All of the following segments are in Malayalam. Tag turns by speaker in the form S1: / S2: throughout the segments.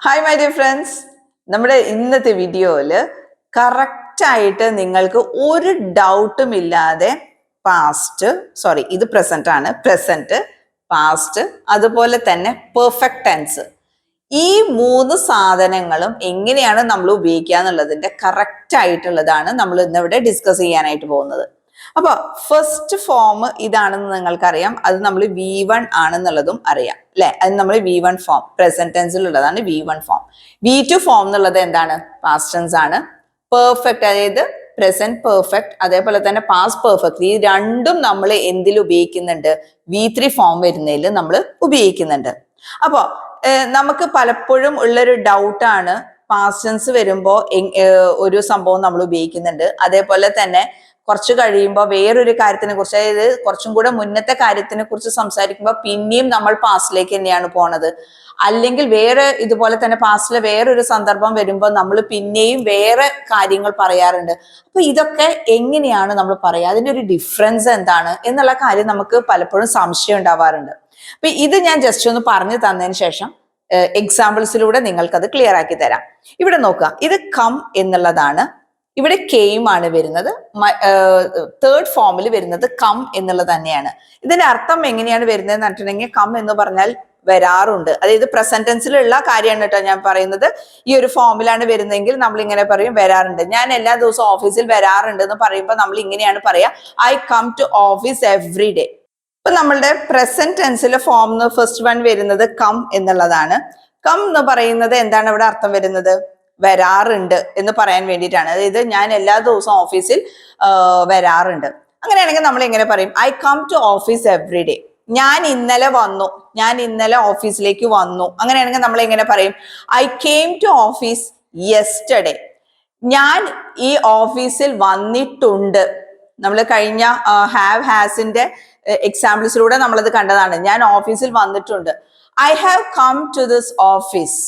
S1: ഹായ് മൈ ഡിയർ ഫ്രണ്ട്സ്, നമ്മുടെ ഇന്നത്തെ വീഡിയോയിൽ കറക്റ്റായിട്ട് നിങ്ങൾക്ക് ഒരു ഡൗട്ടും ഇല്ലാതെ ഇത് പ്രസന്റ് ആണ്, പ്രസന്റ്, പാസ്റ്റ്, അതുപോലെ തന്നെ പെർഫെക്റ്റ് ടെൻസ്, ഈ മൂന്ന് സാധനങ്ങളും എങ്ങനെയാണ് നമ്മൾ ഉപയോഗിക്കുക എന്നുള്ളതിന്റെ കറക്റ്റ് ആയിട്ടുള്ളതാണ് നമ്മൾ ഇന്നിവിടെ ഡിസ്കസ് ചെയ്യാനായിട്ട് പോകുന്നത്. അപ്പൊ ഫസ്റ്റ് ഫോം ഇതാണെന്ന് നിങ്ങൾക്കറിയാം. അത് നമ്മൾ V1 ആണെന്നുള്ളതും അറിയാം അല്ലെ. അത് നമ്മൾ V1 ഫോം, പ്രസന്റ് ടെൻസിൽ ഉള്ളതാണ് V1 ഫോം. V2 ഫോം എന്നുള്ളത് എന്താണ്? പാസ്റ്റ് ടെൻസ് ആണ്. പെർഫെക്റ്റ്, അതായത് പ്രസന്റ് പെർഫെക്റ്റ്, അതേപോലെ തന്നെ പാസ്റ്റ് പെർഫെക്റ്റ്, ഈ രണ്ടും നമ്മൾ എന്തിൽ ഉപയോഗിക്കുന്നുണ്ട്? V3 ഫോം വരുന്നതിൽ നമ്മൾ ഉപയോഗിക്കുന്നുണ്ട്. അപ്പോ നമുക്ക് പലപ്പോഴും ഉള്ളൊരു ഡൗട്ടാണ്, പാസ്റ്റ് ടെൻസ് വരുമ്പോൾ ഒരു സംഭവം നമ്മൾ ഉപയോഗിക്കുന്നുണ്ട്, അതേപോലെ തന്നെ കുറച്ച് കഴിയുമ്പോൾ വേറൊരു കാര്യത്തിനെ കുറിച്ച്, അതായത് കുറച്ചും കൂടെ മുന്നത്തെ കാര്യത്തിനെ കുറിച്ച് സംസാരിക്കുമ്പോൾ പിന്നെയും നമ്മൾ പാസ്റ്റിലേക്ക് തന്നെയാണ് പോണത്. അല്ലെങ്കിൽ വേറെ ഇതുപോലെ തന്നെ പാസ്റ്റിലെ വേറൊരു സന്ദർഭം വരുമ്പോൾ നമ്മൾ പിന്നെയും വേറെ കാര്യങ്ങൾ പറയാറുണ്ട്. അപ്പൊ ഇതൊക്കെ എങ്ങനെയാണ് നമ്മൾ പറയുക, അതിന്റെ ഒരു ഡിഫറൻസ് എന്താണ് എന്നുള്ള കാര്യം നമുക്ക് പലപ്പോഴും സംശയം ഉണ്ടാവാറുണ്ട്. അപ്പൊ ഇത് ഞാൻ ജസ്റ്റ് ഒന്ന് പറഞ്ഞു തന്നതിന് ശേഷം എക്സാമ്പിൾസിലൂടെ നിങ്ങൾക്കത് ക്ലിയർ ആക്കി തരാം. ഇവിടെ നോക്കുക, ഇത് കം എന്നുള്ളതാണ്, ഇവിടെ കെയിം ആണ് വരുന്നത്. തേർഡ് ഫോമിൽ വരുന്നത് കം എന്നുള്ളത് തന്നെയാണ്. ഇതിന്റെ അർത്ഥം എങ്ങനെയാണ് വരുന്നത് എന്ന് പറഞ്ഞിട്ടുണ്ടെങ്കിൽ, കം എന്ന് പറഞ്ഞാൽ വരാറുണ്ട്, അതായത് പ്രസന്റ് ടെൻസിലുള്ള കാര്യമാണ് കേട്ടോ ഞാൻ പറയുന്നത്. ഈ ഒരു ഫോമിലാണ് വരുന്നതെങ്കിൽ നമ്മൾ ഇങ്ങനെ പറയും, വരാറുണ്ട്. ഞാൻ എല്ലാ ദിവസവും ഓഫീസിൽ വരാറുണ്ട് എന്ന് പറയുമ്പോൾ നമ്മൾ ഇങ്ങനെയാണ് പറയാ, I come to office every day. ഇപ്പൊ നമ്മളുടെ പ്രസന്റ് ടെൻസിലെ ഫോം ഫസ്റ്റ് വൺ വരുന്നത് കം എന്നുള്ളതാണ്. കം എന്ന് പറയുന്നത് എന്താണ് ഇവിടെ അർത്ഥം വരുന്നത്? വരാറുണ്ട് എന്ന് പറയാൻ വേണ്ടിയിട്ടാണ്. അതായത് ഞാൻ എല്ലാ ദിവസവും ഓഫീസിൽ വരാറുണ്ട്. അങ്ങനെയാണെങ്കിൽ നമ്മൾ എങ്ങനെ പറയും? I come to office every day. ഞാൻ ഇന്നലെ വന്നു, ഞാൻ ഇന്നലെ ഓഫീസിലേക്ക് വന്നു. അങ്ങനെയാണെങ്കിൽ നമ്മൾ എങ്ങനെ പറയും? I came to office yesterday. ഞാൻ ഈ ഓഫീസിൽ വന്നിട്ടുണ്ട്. നമ്മൾ കഴിഞ്ഞ ഹാവ് ഹാസിന്റെ എക്സാമ്പിൾസിലൂടെ നമ്മളത് കണ്ടതാണ്. ഞാൻ ഓഫീസിൽ വന്നിട്ടുണ്ട്. I have come to this office.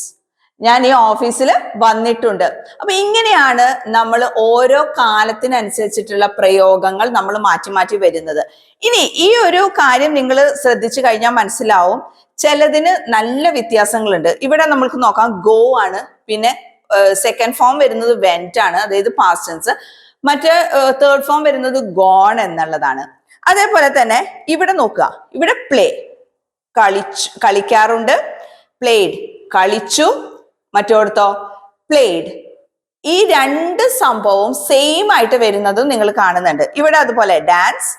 S1: ഞാൻ ഈ ഓഫീസിൽ വന്നിട്ടുണ്ട്. അപ്പൊ ഇങ്ങനെയാണ് നമ്മൾ ഓരോ കാലത്തിനനുസരിച്ചിട്ടുള്ള പ്രയോഗങ്ങൾ നമ്മൾ മാറ്റി മാറ്റി വരുന്നത്. ഇനി ഈ ഒരു കാര്യം നിങ്ങൾ ശ്രദ്ധിച്ചു കഴിഞ്ഞാൽ മനസ്സിലാവും, ചിലതിന് നല്ല വ്യത്യാസങ്ങളുണ്ട്. ഇവിടെ നമ്മൾക്ക് നോക്കാം, ഗോ ആണ്. പിന്നെ സെക്കൻഡ് ഫോം വരുന്നത് വെന്റ് ആണ്, അതായത് പാസ്റ്റ് ടെൻസ്. മറ്റേ തേർഡ് ഫോം വരുന്നത് ഗോൺ എന്നുള്ളതാണ്. അതേപോലെ തന്നെ ഇവിടെ നോക്കുക, ഇവിടെ പ്ലേ, കളിക്കാറുണ്ട്. പ്ലേഡ്, കളിച്ചു. മറ്റോടത്തോ പ്ലേഡ്. ഈ രണ്ട് സംഭവവും സെയിം ആയിട്ട് വരുന്നതും നിങ്ങൾ കാണുന്നുണ്ട്. ഇവിടെ അതുപോലെ ഡാൻസ്,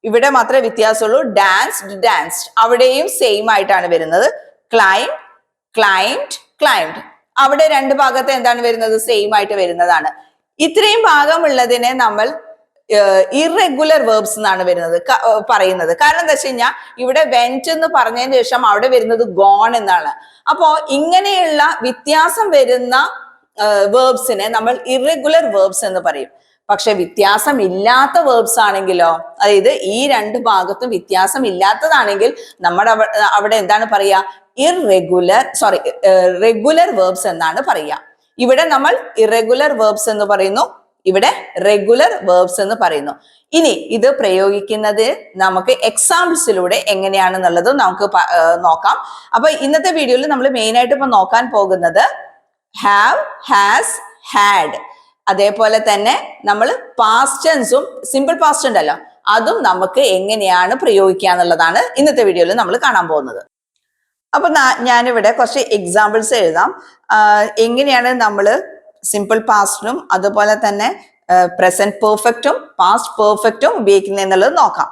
S1: ഇവിടെ മാത്രമേ വ്യത്യാസമുള്ളൂ. ഡാൻസ്ഡ്, ഡാൻസ്ഡ്, അവിടെയും സെയിം ആയിട്ടാണ് വരുന്നത്. ക്ലൈംബ്, ക്ലൈംബ്ഡ്, ക്ലൈംബ്ഡ്, അവിടെ രണ്ട് ഭാഗത്ത് എന്താണ് വരുന്നത്? സെയിം ആയിട്ട് വരുന്നതാണ്. ഇത്രയും ഭാഗമുള്ളതിനെ നമ്മൾ ഇറഗുലർ വേർബ്സ് എന്നാണ് പറയുന്നത്. കാരണം എന്താ വെച്ച് കഴിഞ്ഞാൽ, ഇവിടെ വെന്റ് എന്ന് പറഞ്ഞതിന് ശേഷം അവിടെ വരുന്നത് ഗോൺ എന്നാണ്. അപ്പോ ഇങ്ങനെയുള്ള വ്യത്യാസം വരുന്ന വേർബ്സിനെ നമ്മൾ ഇറഗുലർ വേർബ്സ് എന്ന് പറയും. പക്ഷെ വ്യത്യാസം ഇല്ലാത്ത വേർബ്സ് ആണെങ്കിലോ, അതായത് ഈ രണ്ട് ഭാഗത്തും വ്യത്യാസം ഇല്ലാത്തതാണെങ്കിൽ നമ്മുടെ അവിടെ എന്താണ് പറയാ? റെഗുലർ വേർബ്സ് എന്നാണ് പറയാ. ഇവിടെ നമ്മൾ ഇറഗുലർ വേർബ്സ് എന്ന് പറയുന്നു, ഇവിടെ റെഗുലർ വേർബ്സ് എന്ന് പറയുന്നു. ഇനി ഇത് പ്രയോഗിക്കുന്നത് നമുക്ക് എക്സാമ്പിൾസിലൂടെ എങ്ങനെയാണെന്നുള്ളത് നമുക്ക് നോക്കാം. അപ്പൊ ഇന്നത്തെ വീഡിയോയിൽ നമ്മൾ മെയിൻ ആയിട്ട് ഇപ്പൊ നോക്കാൻ പോകുന്നത് ഹാവ്, ഹാസ്, ഹാഡ്. അതേപോലെ തന്നെ നമ്മൾ പാസ്റ്റ് ടെൻസും സിമ്പിൾ പാസ്റ്റ് ഉണ്ടല്ലോ, അതും നമുക്ക് എങ്ങനെയാണ് പ്രയോഗിക്കുക എന്നുള്ളതാണ് ഇന്നത്തെ വീഡിയോയിൽ നമ്മൾ കാണാൻ പോകുന്നത്. അപ്പൊ ഞാനിവിടെ കുറച്ച് എക്സാമ്പിൾസ് എഴുതാം, എങ്ങനെയാണ് നമ്മൾ സിമ്പിൾ പാസ്റ്റും അതുപോലെ തന്നെ പ്രസന്റ് പെർഫെക്റ്റും പാസ്റ്റ് പെർഫെക്റ്റും ഉപയോഗിക്കുന്നത് എന്നുള്ളത് നോക്കാം.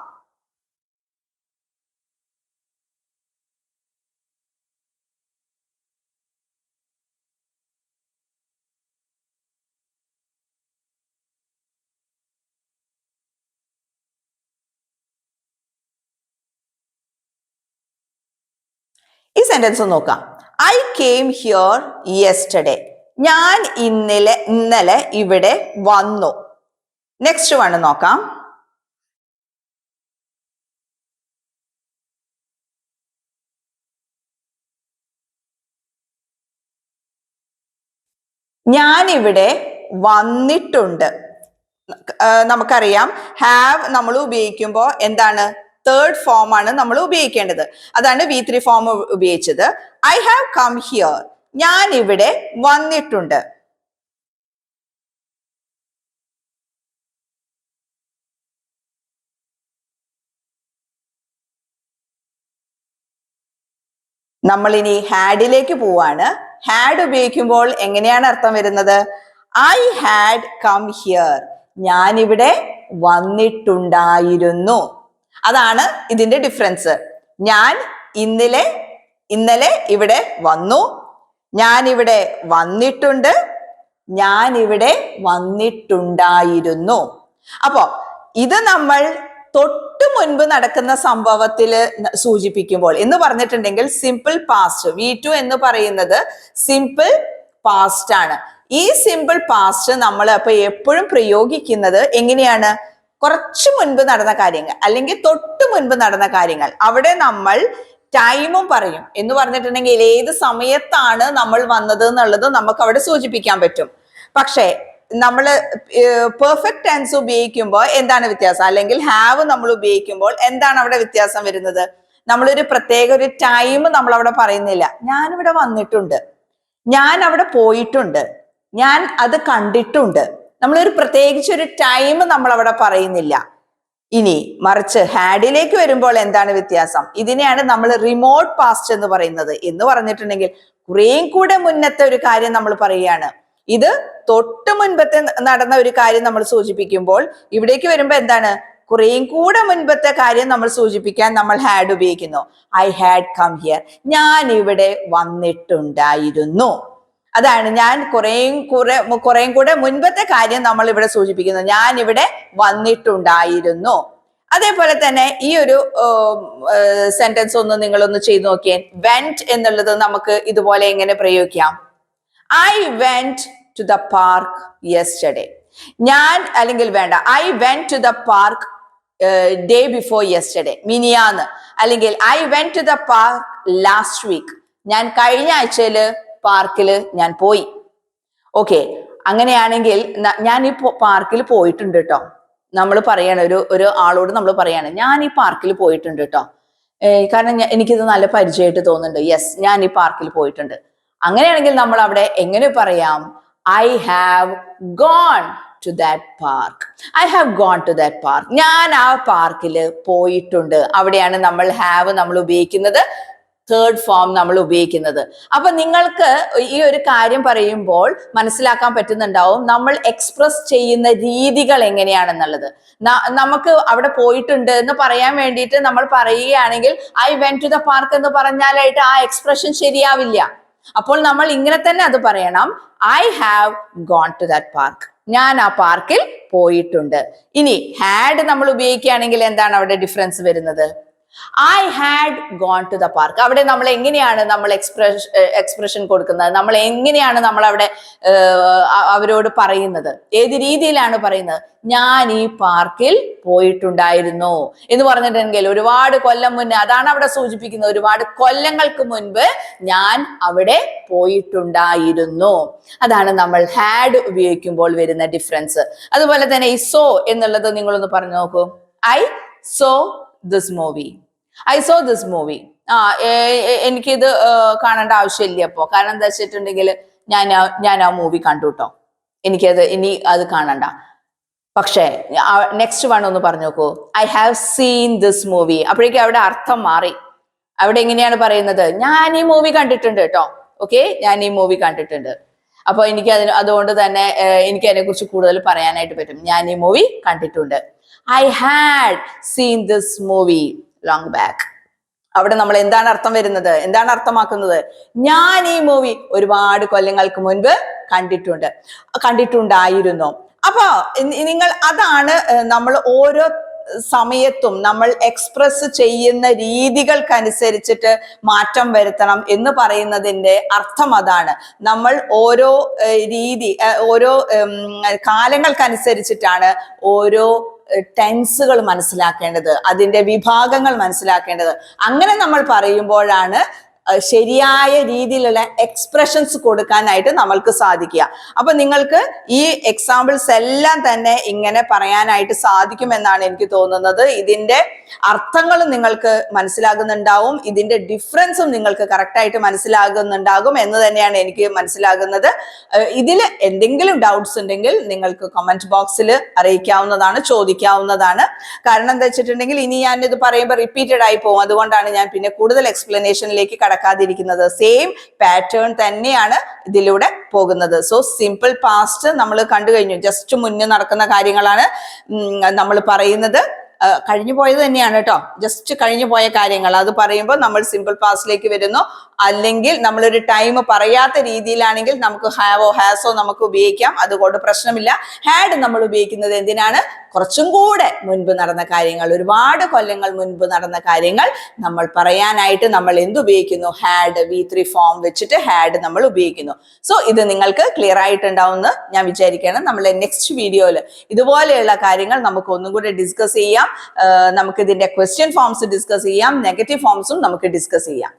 S1: ഈ സെന്റൻസ് നോക്കാം. I came here yesterday. ഞാൻ ഇന്നലെ ഇവിടെ വന്നു. നെക്സ്റ്റ് വൺ നോക്കാം. ഞാൻ ഇവിടെ വന്നിട്ടുണ്ട്. നമുക്കറിയാം, ഹാവ് നമ്മൾ ഉപയോഗിക്കുമ്പോൾ എന്താണ്? തേർഡ് ഫോം ആണ് നമ്മൾ ഉപയോഗിക്കേണ്ടത്. അതാണ് V3 ഫോം ഉപയോഗിച്ചത്. I have come here. ഞാൻ ഇവിടെ വന്നിട്ടുണ്ട്. നമ്മൾ ഇനി ഹാഡിലേക്ക് പോവാണ്. ഹാഡ് ഉപയോഗിക്കുമ്പോൾ എങ്ങനെയാണ് അർത്ഥം വരുന്നത്? I had come here. ഞാൻ ഇവിടെ വന്നിട്ടുണ്ടായിരുന്നു. അതാണ് ഇതിന്റെ ഡിഫറൻസ്. ഞാൻ ഇന്നലെ ഇവിടെ വന്നു. ഞാൻ ഇവിടെ വന്നിട്ടുണ്ട്. ഞാൻ ഇവിടെ വന്നിട്ടുണ്ടായിരുന്നു. അപ്പോ ഇത് നമ്മൾ തൊട്ടു മുൻപ് നടക്കുന്ന സംഭവത്തില് സൂചിപ്പിക്കുമ്പോൾ എന്ന് പറഞ്ഞിട്ടുണ്ടെങ്കിൽ സിമ്പിൾ പാസ്റ്റ്. V2 എന്ന് പറയുന്നത് സിമ്പിൾ പാസ്റ്റ് ആണ്. ഈ സിമ്പിൾ പാസ്റ്റ് നമ്മൾ അപ്പൊ എപ്പോഴും പ്രയോഗിക്കുന്നത് എങ്ങനെയാണ്? കുറച്ചു മുൻപ് നടന്ന കാര്യങ്ങൾ അല്ലെങ്കിൽ തൊട്ടു മുൻപ് നടന്ന കാര്യങ്ങൾ, അവിടെ നമ്മൾ ടൈമും പറയും. എന്ന് പറഞ്ഞിട്ടുണ്ടെങ്കിൽ ഏത് സമയത്താണ് നമ്മൾ വന്നത് എന്നുള്ളത് നമുക്ക് അവിടെ സൂചിപ്പിക്കാൻ പറ്റും. പക്ഷേ നമ്മൾ പെർഫെക്റ്റ് ടെൻസ് ഉപയോഗിക്കുമ്പോൾ എന്താണ് വ്യത്യാസം? അല്ലെങ്കിൽ ഹാവ് നമ്മൾ ഉപയോഗിക്കുമ്പോൾ എന്താണ് അവിടെ വ്യത്യാസം വരുന്നത്? നമ്മളൊരു പ്രത്യേക ഒരു ടൈം നമ്മൾ അവിടെ പറയുന്നില്ല. ഞാനിവിടെ വന്നിട്ടുണ്ട്, ഞാൻ അവിടെ പോയിട്ടുണ്ട്, ഞാൻ അത് കണ്ടിട്ടുണ്ട്. നമ്മളൊരു പ്രത്യേകിച്ച് ഒരു ടൈം നമ്മൾ അവിടെ പറയുന്നില്ല. ഇനി മറിച്ച് ഹാഡിലേക്ക് വരുമ്പോൾ എന്താണ് വ്യത്യാസം? ഇതിനെയാണ് നമ്മൾ റിമോട്ട് പാസ്റ്റ് എന്ന് പറയുന്നത്. എന്ന് പറഞ്ഞിട്ടുണ്ടെങ്കിൽ കുറേയും കൂടെ മുന്നത്തെ ഒരു കാര്യം നമ്മൾ പറയുകയാണ്. ഇത് തൊട്ട് മുൻപത്തെ നടന്ന ഒരു കാര്യം നമ്മൾ സൂചിപ്പിക്കുമ്പോൾ ഇവിടേക്ക് വരുമ്പോ എന്താണ്? കുറേയും കൂടെ മുൻപത്തെ കാര്യം നമ്മൾ സൂചിപ്പിക്കാൻ നമ്മൾ ഹാഡ് ഉപയോഗിക്കുന്നു. I had come here. ഞാൻ ഇവിടെ വന്നിട്ടുണ്ടായിരുന്നു. അതാണ് ഞാൻ കുറേയും കൂടെ മുൻപത്തെ കാര്യം നമ്മൾ ഇവിടെ സൂചിപ്പിക്കുന്നു. ഞാൻ ഇവിടെ വന്നിട്ടുണ്ടായിരുന്നു. അതേപോലെ തന്നെ ഈ ഒരു സെന്റൻസ് ഒന്ന് നിങ്ങളൊന്ന് ചെയ്തു നോക്കിയേ. വെന്റ് എന്നുള്ളത് നമുക്ക് ഇതുപോലെ എങ്ങനെ പ്രയോഗിക്കാം? I went to the park yesterday. ഞാൻ അല്ലെങ്കിൽ വേണ്ട, I went to the park day before yesterday, മിനിയാന്ന്. അല്ലെങ്കിൽ I went to the park last week. ഞാൻ കഴിഞ്ഞ ആഴ്ചയില് പാർക്കിൽ ഞാൻ പോയി. ഓക്കെ, അങ്ങനെയാണെങ്കിൽ ഞാൻ ഈ പാർക്കിൽ പോയിട്ടുണ്ട് കേട്ടോ. നമ്മൾ പറയാണ്, ഒരു ആളോട് നമ്മൾ പറയാണ്, ഞാൻ ഈ പാർക്കിൽ പോയിട്ടുണ്ട് കേട്ടോ, കാരണം എനിക്കിത് നല്ല പരിചയമായിട്ട് തോന്നുന്നുണ്ട്. യെസ്, ഞാൻ ഈ പാർക്കിൽ പോയിട്ടുണ്ട്. അങ്ങനെയാണെങ്കിൽ നമ്മൾ അവിടെ എങ്ങനെ പറയാം? I have gone to that park. I have gone to that park. ഞാൻ ആ പാർക്കിൽ പോയിട്ടുണ്ട്. അവിടെയാണ് നമ്മൾ ഹാവ് നമ്മൾ ഉപയോഗിക്കുന്നത്, തേർഡ് ഫോം നമ്മൾ ഉപയോഗിക്കുന്നത്. അപ്പൊ നിങ്ങൾക്ക് ഈ ഒരു കാര്യം പറയുമ്പോൾ മനസ്സിലാക്കാൻ പറ്റുന്നുണ്ടാവും നമ്മൾ എക്സ്പ്രസ് ചെയ്യുന്ന രീതികൾ എങ്ങനെയാണെന്നുള്ളത്. നമുക്ക് അവിടെ പോയിട്ടുണ്ട് എന്ന് പറയാൻ വേണ്ടിയിട്ട് നമ്മൾ പറയുകയാണെങ്കിൽ I went to the park എന്ന് പറഞ്ഞാലായിട്ട് ആ എക്സ്പ്രഷൻ ശരിയാവില്ല. അപ്പോൾ നമ്മൾ ഇങ്ങനെ തന്നെ അത് പറയണം, I have gone to that park. ഞാൻ ആ പാർക്കിൽ പോയിട്ടുണ്ട്. ഇനി ഹാഡ് നമ്മൾ ഉപയോഗിക്കുകയാണെങ്കിൽ എന്താണ് അവിടെ ഡിഫറൻസ് വരുന്നത്? I had gone to the park. അവിടെ നമ്മൾ എങ്ങനെയാണ് നമ്മൾ എക്സ്പ്രഷൻ കൊടുക്കുന്നത്? നമ്മൾ എങ്ങനെയാണ് നമ്മൾ അവിടെ അവരോട് പറയുന്നത്? ഏത് രീതിയിലാണ് പറയുന്നത്? ഞാൻ ഈ പാർക്കിൽ പോയിട്ടുണ്ടായിരുന്നു എന്ന് പറഞ്ഞിട്ടുണ്ടെങ്കിൽ ഒരുപാട് കൊല്ലം മുന്നേ, അതാണ് അവിടെ സൂചിപ്പിക്കുന്നത്. ഒരുപാട് കൊല്ലങ്ങൾക്ക് മുൻപ് ഞാൻ അവിടെ പോയിട്ടുണ്ടായിരുന്നു. അതാണ് നമ്മൾ ഹാഡ് ഉപയോഗിക്കുമ്പോൾ വരുന്ന ഡിഫറൻസ്. അതുപോലെ തന്നെ ഈ സോ എന്നുള്ളത് നിങ്ങളൊന്ന് പറഞ്ഞു നോക്കൂ. I so this movie. I so this movie. എനിക്കിത് കാണേണ്ട ആവശ്യമില്ല അപ്പോ. കാരണം എന്താ വെച്ചിട്ടുണ്ടെങ്കിൽ ഞാൻ ആ മൂവി കണ്ടു കേട്ടോ, എനിക്കത് ഇനി അത് കാണണ്ട. പക്ഷേ നെക്സ്റ്റ് വൺ ഒന്ന് പറഞ്ഞു നോക്കൂ. I have seen this movie. അപ്പോഴേക്കും അവിടെ അർത്ഥം മാറി. അവിടെ എങ്ങനെയാണ് പറയുന്നത്? ഞാൻ ഈ മൂവി കണ്ടിട്ടുണ്ട് കേട്ടോ. ഓക്കെ, ഞാൻ ഈ മൂവി കണ്ടിട്ടുണ്ട്. അപ്പൊ എനിക്ക് അതുകൊണ്ട് തന്നെ എനിക്ക് അതിനെ കുറിച്ച് കൂടുതൽ പറയാനായിട്ട് പറ്റും. ഞാൻ ഈ മൂവി കണ്ടിട്ടുണ്ട്. I had seen this movie long back. അവിടെ നമ്മൾ എന്താണ് അർത്ഥം വരുന്നത്? എന്താണ് അർത്ഥമാക്കുന്നത്? ഞാൻ ഈ മൂവി ഒരുപാട് കൊല്ലങ്ങൾക്ക് മുൻപ് കണ്ടിട്ടുണ്ടായിരുന്നു. അപ്പൊ നിങ്ങൾ അതാണ് നമ്മൾ ഓരോ സമയത്തും നമ്മൾ എക്സ്പ്രസ് ചെയ്യുന്ന രീതികൾക്കനുസരിച്ചിട്ട് മാറ്റം വരുത്തണം എന്ന് പറയുന്നതിന്റെ അർത്ഥം അതാണ്. നമ്മൾ ഓരോ കാലങ്ങൾക്കനുസരിച്ചിട്ടാണ് ഓരോ ടെൻസുകൾ മനസ്സിലാക്കേണ്ടത്, അതിന്റെ വിഭാഗങ്ങൾ മനസ്സിലാക്കേണ്ടത്. അങ്ങനെ നമ്മൾ പറയുമ്പോഴാണ് ശരിയായ രീതിയിലുള്ള എക്സ്പ്രഷൻസ് കൊടുക്കാനായിട്ട് നമ്മൾക്ക് സാധിക്കുക. അപ്പൊ നിങ്ങൾക്ക് ഈ എക്സാമ്പിൾസ് എല്ലാം തന്നെ ഇങ്ങനെ പറയാനായിട്ട് സാധിക്കുമെന്നാണ് എനിക്ക് തോന്നുന്നത്. ഇതിന്റെ അർത്ഥങ്ങളും നിങ്ങൾക്ക് മനസ്സിലാകുന്നുണ്ടാവും, ഇതിന്റെ ഡിഫറൻസും നിങ്ങൾക്ക് കറക്റ്റ് ആയിട്ട് മനസ്സിലാകുന്നുണ്ടാകും എന്ന് തന്നെയാണ് എനിക്ക് മനസ്സിലാകുന്നത്. ഇതിൽ എന്തെങ്കിലും ഡൗട്ട്സ് ഉണ്ടെങ്കിൽ നിങ്ങൾക്ക് കമന്റ് ബോക്സിൽ അറിയിക്കാവുന്നതാണ്, ചോദിക്കാവുന്നതാണ്. കാരണം എന്താ വെച്ചിട്ടുണ്ടെങ്കിൽ ഇനി ഞാൻ ഇത് പറയുമ്പോൾ റിപ്പീറ്റഡ് ആയി പോകും. അതുകൊണ്ടാണ് ഞാൻ പിന്നെ കൂടുതൽ എക്സ്പ്ലനേഷനിലേക്ക് കടക്കാതിരിക്കുന്നത്. സെയിം പാറ്റേൺ തന്നെയാണ് ഇതിലൂടെ പോകുന്നത്. സോ സിമ്പിൾ പാസ്റ്റ് നമ്മൾ കണ്ടു കഴിഞ്ഞു, ജസ്റ്റ് മുന്നേ നടക്കുന്ന കാര്യങ്ങളാണ് നമ്മൾ പറയുന്നത്. കഴിഞ്ഞു പോയത് തന്നെയാണ് കേട്ടോ, ജസ്റ്റ് കഴിഞ്ഞു പോയ കാര്യങ്ങൾ അത് പറയുമ്പോൾ നമ്മൾ സിമ്പിൾ പാസ്റ്റിലേക്ക് വരുന്നു. അല്ലെങ്കിൽ നമ്മളൊരു ടൈം പറയാത്ത രീതിയിലാണെങ്കിൽ നമുക്ക് ഹാവോ ഹാസോ നമുക്ക് ഉപയോഗിക്കാം, അതുകൊണ്ട് പ്രശ്നമില്ല. ഹാഡ് നമ്മൾ ഉപയോഗിക്കുന്നത് എന്തിനാണ്? കുറച്ചും കൂടെ മുൻപ് നടന്ന കാര്യങ്ങൾ, ഒരുപാട് കൊല്ലങ്ങൾ മുൻപ് നടന്ന കാര്യങ്ങൾ നമ്മൾ പറയാനായിട്ട് നമ്മൾ എന്തുപയോഗിക്കുന്നു? ഹാഡ്, V3 ഫോം വെച്ചിട്ട് ഹാഡ് നമ്മൾ ഉപയോഗിക്കുന്നു. സോ ഇത് നിങ്ങൾക്ക് ക്ലിയർ ആയിട്ടുണ്ടാവുമെന്ന് ഞാൻ വിചാരിക്കുകയാണ്. നമ്മളെ നെക്സ്റ്റ് വീഡിയോയിൽ ഇതുപോലെയുള്ള കാര്യങ്ങൾ നമുക്ക് ഒന്നും കൂടെ ഡിസ്കസ് ചെയ്യാം. നമുക്ക് ഇതിന്റെ ക്വസ്റ്റ്യൻ ഫോംസ് ഡിസ്കസ് ചെയ്യാം, നെഗറ്റീവ് ഫോംസും നമുക്ക് ഡിസ്കസ് ചെയ്യാം.